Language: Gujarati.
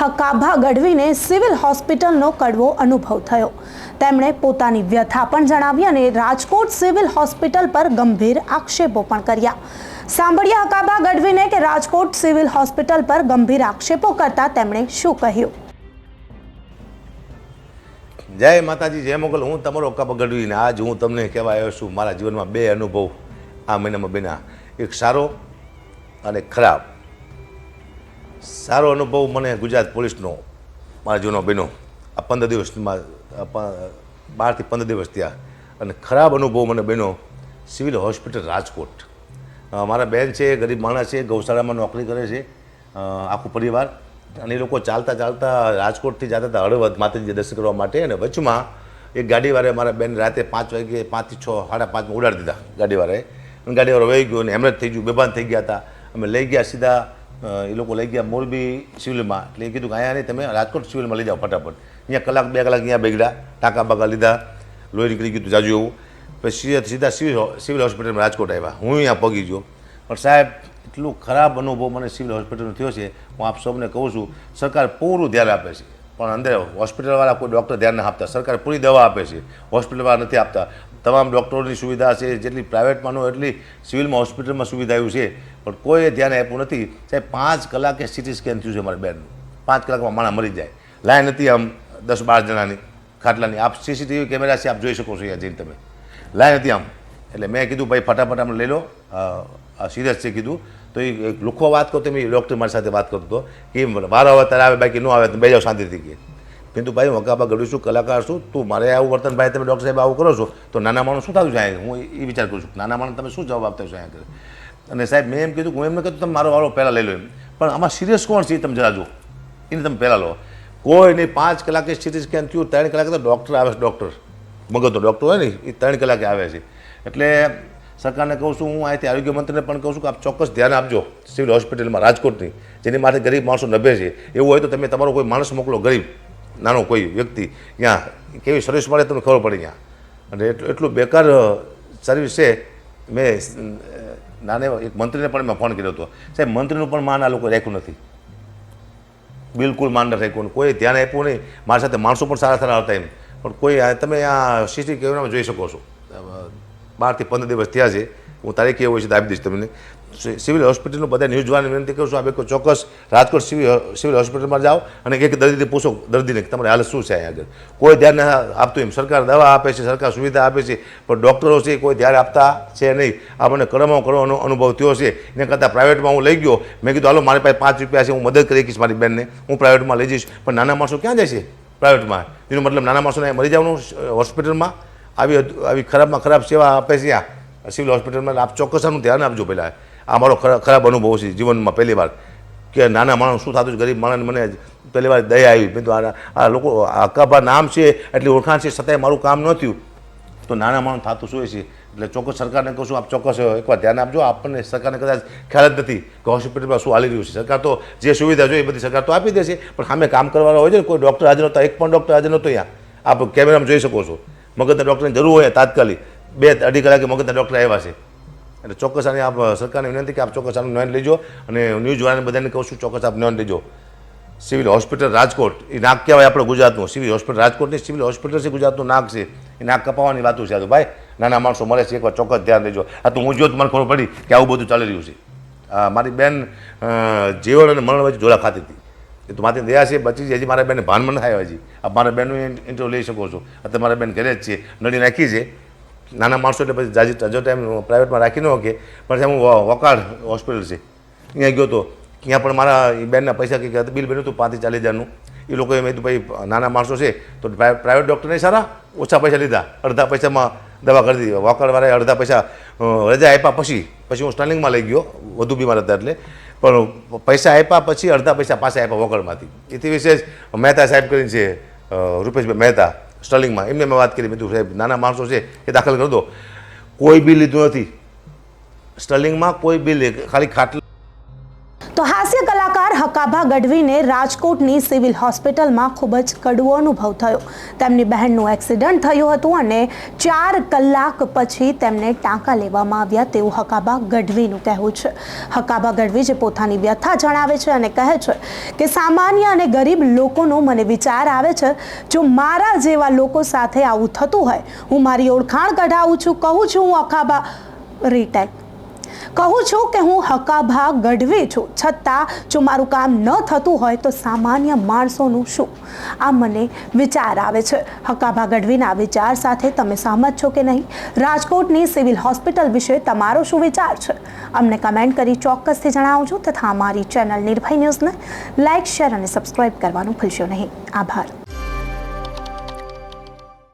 હકાભા ગઢવીને સિવિલ હોસ્પિટલનો કડવો અનુભવ થયો। તેમણે પોતાની વ્યથા પણ જણાવી અને રાજકોટ સિવિલ હોસ્પિટલ પર ગંભીર આક્ષેપો પણ કર્યા। સાંભળ્યા હકાભા ગઢવીને કે રાજકોટ સિવિલ હોસ્પિટલ પર ગંભીર આક્ષેપો કરતા તેમણે શું કહ્યું। जय माताजी जय मोगल। हूँ तमारो हकाभा गढ़वी ने आज हूँ तमने कहेवा आव्यो छुं। मारा जीवन में बे अनुभव आ महीना में बन्या, एक सारो अने खराब। सारो अनुभव मने गुजरात पुलिसनो मारा जीवन में बन्यो आ 15 दिवस में 12 થી 15 दिवस थया। अने खराब अनुभव मने बन्यो सिविल होस्पिटल राजकोट। मारा बेन छे, गरीब माणस छे, गौशाला में नौकरी करे छे, आखुं परिवार। અને એ લોકો ચાલતા ચાલતા રાજકોટથી જતા હતા હળવદ માતાજી દર્શન કરવા માટે અને વચમાં એક ગાડીવાળાએ મારા બેન રાતે 5 વાગે 5 થી 6 સાડા 5 ઉડાડી દીધા ગાડીવાળાએ। ગાડીવાળો વહી ગયો અને એમરેજ થઈ ગયું, બેભાન થઈ ગયા હતા। અમે લઈ ગયા સીધા, એ લોકો લઈ ગયા મોરબી સિવિલમાં। એટલે એ કીધું કે અહીંયા નહીં, તમે રાજકોટ સિવિલમાં લઈ જાઓ ફટાફટ। અહીંયા કલાક 2 કલાક અહીંયા બેગડા, ટાંકા બાકા લીધા, લોહી નીકળી ગયું જાજુ એવું। પછી સીધા સિવિલ હોસ્પિટલમાં રાજકોટ આવ્યા। હું અહીંયા પગી ગયો, પણ સાહેબ એટલું ખરાબ અનુભવ મને સિવિલ હોસ્પિટલનો થયો છે। હું આપ સૌને કહું છું, સરકાર પૂરું ધ્યાન આપે છે, પણ અંદર હોસ્પિટલવાળા કોઈ ડૉક્ટર ધ્યાન ના આપતા। સરકાર પૂરી દવા આપે છે, હોસ્પિટલવાળા નથી આપતા। તમામ ડૉક્ટરોની સુવિધા છે, જેટલી પ્રાઇવેટમાં ન એટલી સિવિલમાં હોસ્પિટલમાં સુવિધા આવ્યું છે, પણ કોઈએ ધ્યાન આપ્યું નથી। સાહેબ 5 કલાકે સિટી સ્કેન થયું છે મારા બેનનું। 5 કલાકમાં માણસ મરી જાય। લાઈન હતી આમ 10-12 જણાની ખાટલાની। આપ સીસીટીવી કેમેરા છે, આપ જોઈ શકો છો અહીંયા જઈને તમે। લાઈન હતી આમ। એટલે મેં કીધું ભાઈ ફટાફટ આમ લઈ લો, સિરિયસ છે કીધું। તો એ લુખો વાત કરતો, મેં ડૉક્ટર મારી સાથે વાત કરતો કે વારો આવે ત્યારે આવે, બાકી ન આવે તો બે જાઓ શાંતિથી કે। কিন্তু ભાઈ હું હકાભા ગઢવી છું, કલાકાર છું, તું મારે આવું વર્તન ભાઈ તમે ડૉક્ટર સાહેબ આવું કરો છો તો નાના માણસ શું થતું છે અહીંયા? હું એ વિચાર કરું છું, નાના માણસ તમે શું જવાબ આપતા છો અહીંયા કરે? અને સાહેબ મેં એમ કીધું, હું એમને કીધું તમે મારો વાળો પહેલાં લઈ લો એમ, પણ આમાં સિરિયસ કોણ છે તમે જરા જો, એને તમે પહેલાં લો। કોઈ નહીં, 5 કલાકે સિટી સ્કેન થયું, 3 કલાકે તો ડૉક્ટર આવે છે, ડૉક્ટર મગજનો ડૉક્ટર હોય ને એ 3 કલાકે આવે છે। એટલે સરકારને કહું છું, હું અહીંથી આરોગ્ય મંત્રીને પણ કહું છું કે આપ ચોક્કસ ધ્યાન આપજો સિવિલ હોસ્પિટલમાં રાજકોટની, જેની માટે ગરીબ માણસો નભે છે। એવું હોય તો તમે તમારો કોઈ માણસ મોકલો, ગરીબ નાનો કોઈ વ્યક્તિ, ત્યાં કેવી સર્વિસ મળે તમને ખબર પડે ત્યાં। અને એટલું બેકાર સર્વિસ છે। મેં નાને એક મંત્રીને પણ મેં ફોન કર્યો હતો, સાહેબ મંત્રીનું પણ માન આ લોકો રાખ્યું નથી, બિલકુલ માન નથી રાખ્યું, કોઈ ધ્યાન આપ્યું નહીં। મારી સાથે માણસો પણ સારા સારા હતા એમ, પણ કોઈ તમે આ સીસી કેમેરામાં જોઈ શકો છો। 12 થી 15 દિવસ થયા છે। હું તારીખ એવું છે તો આપી દઈશ તમને। સિવિલ હોસ્પિટલનું બધા ન્યૂઝ જોવાની વિનંતી કરું છું। આપણે ચોક્કસ રાજકોટ સિવિલ હોસ્પિટલમાં જાઓ અને એક દર્દીને પૂછો, દર્દીને કે તમારી હાલત શું છે અહીંયા આગળ। કોઈ ધ્યાન ના આપતું એમ। સરકાર દવા આપે છે, સરકાર સુવિધા આપે છે, પણ ડૉક્ટરો છે કોઈ ધ્યાન આપતા છે નહીં। આપણને કડવામાં કડવાનો અનુભવ થયો છે। એને કરતાં પ્રાઇવેટમાં હું લઈ ગયો, મેં કીધું હાલો મારી પાસે 5 રૂપિયા છે, હું મદદ કરી શકીશ મારી બેનને, હું પ્રાઇવેટમાં લઈ જઈશ। પણ નાના માણસો ક્યાં જાય છે પ્રાઇવેટમાં? એનો મતલબ નાના માણસોને મરી જવાનું હોસ્પિટલમાં? આવી ખરાબમાં ખરાબ સેવા આપે છે આ સિવિલ હોસ્પિટલમાં। આપ ચોક્કસ આનું ધ્યાન આપજો પહેલાં। આ મારો ખરાબ અનુભવ છે જીવનમાં પહેલી વાર કે નાના માણસ શું થતું છે, ગરીબ માણસને મને પહેલી વાર દયા આવી। મેં તો આ લોકો હકાભા નામ છે એટલી ઓળખાણ છે, છતાંય મારું કામ ન થયું તો નાના માણસ થતું શું છે? એટલે ચોક્કસ સરકારને કહું છું, આપ ચોક્કસ એકવાર ધ્યાન આપજો। આપણને સરકારને કદાચ ખ્યાલ જ નથી કે હોસ્પિટલમાં શું હાલી રહ્યું છે। સરકાર તો જે સુવિધા જોઈએ એ બધી સરકાર તો આપી દેશે, પણ સામે કામ કરવાવાળા હોય છે ને, કોઈ ડૉક્ટર હાજર નહોતા, એક પણ ડૉક્ટર હાજર નહોતો અહીંયા। આપ કેમેરામાં જોઈ શકો છો। મગજના ડૉક્ટરની જરૂર હોય તાત્કાલિક 2-2.5 કલાકે મગજના ડૉક્ટર આવ્યા છે। એટલે ચોક્કસ આને આપ સરકારને વિનંતી કે આપ ચોક્કસ આનું નોંધ લેજો, અને ન્યૂઝવાળાને બધાને કહું છું ચોક્કસ આપ નોંધ લેજો। સિવિલ હોસ્પિટલ રાજકોટ એ નાક કહેવાય આપણે ગુજરાતનું। સિવિલ હોસ્પિટલ રાજકોટની સિવિલ હોસ્પિટલ છે, ગુજરાતનું નાક છે। એ નાક કપાવવાની વાતો છે આ તો ભાઈ। નાના માણસો મળે છે, એકવાર ચોક્કસ ધ્યાન લેજો। આ તો હું જો મને ખબર પડી કે આવું બધું ચાલી રહ્યું છે। મારી બેન જીવન અને મરણ વચ્ચે ઝોલા ખાતી હતી, એ તો મારી દયા છે બચી છે। હજી મારા બેનને ભાન મને થાય હજી। આપ મારા બેનનું ઇન્ટરવ્યૂ લઈ શકો છો। અત્યારે મારા બેન ઘરે જ છે, નડી નાખી છે। નાના માણસો એટલે પછી જાજી હજો ટાઈમ પ્રાઇવેટમાં રાખી ન શકે, પણ હું વકાળ હોસ્પિટલ છે ત્યાં ગયો હતો, ત્યાં પણ મારા બેનના પૈસા કંઈક બિલ બન્યું હતું 5 થી 40 હજારનું। એ લોકોએ મેં કીધું ભાઈ નાના માણસો છે તો પ્રાઇવેટ ડૉક્ટર નહીં સારા, ઓછા પૈસા લીધા, અડધા પૈસામાં દવા કરી દીધી। વકાળવાળાએ અડધા પૈસા રજા આપ્યા પછી હું સ્ટર્લિંગમાં લઈ ગયો, વધુ બીમાર હતા એટલે, પણ પૈસા આપ્યા પછી અડધા પૈસા પાછા આપ્યા વકાળમાંથી। એથી વિશેષ મહેતા સાહેબ કરીને છે, રૂપેશભાઈ મહેતા સ્ટર્લિંગમાં, એમને મેં વાત કરી, મેં કીધું સાહેબ નાના માણસો છે એ દાખલ કરી દો। કોઈ બિલ લીધું નથી સ્ટર્લિંગમાં, કોઈ બિલ, ખાલી ખાટલા। તો હાસ્ય કલાકાર હકાભા હકાભા ગઢવીને રાજકોટની સિવિલ હોસ્પિટલમાં ખૂબ જ કડવો અનુભવ થયો. તેમની બહેનનું એક્સિડન્ટ થયું હતું અને 4 કલાક પછી તેમને ટાંકા લેવામાં આવ્યા તેવું હકાભા ગઢવીનું કહેવું છે. હકાભા ગઢવી જે પોતાની વ્યથા જણાવે છે અને કહે છે કે સામાન્ય અને ગરીબ લોકોનો મને વિચાર આવે છે, જો મારા જેવા લોકો સાથે આવું થતું હોય, હું મારી ઓળખાણ કઢાવું છું, કહું છું હું હકાભા રીટેક કહું છું કે હું હકાભા ગઢવી છું, છતાં જો મારું કામ ન થતું હોય તો સામાન્ય માણસોનું શું? આ મને વિચાર આવે છે. હકાભા ગઢવીના વિચાર સાથે તમે સહમત છો કે નહીં? રાજકોટની સિવિલ હોસ્પિટલ વિશે તમારો શું વિચાર છે? અમને કમેન્ટ કરી ચોક્કસથી જણાવજો તથા અમારી ચેનલ નિર્ભય ન્યૂઝને લાઇક, શેર અને સબસ્ક્રાઇબ કરવાનું ભૂલશો નહીં. આભાર.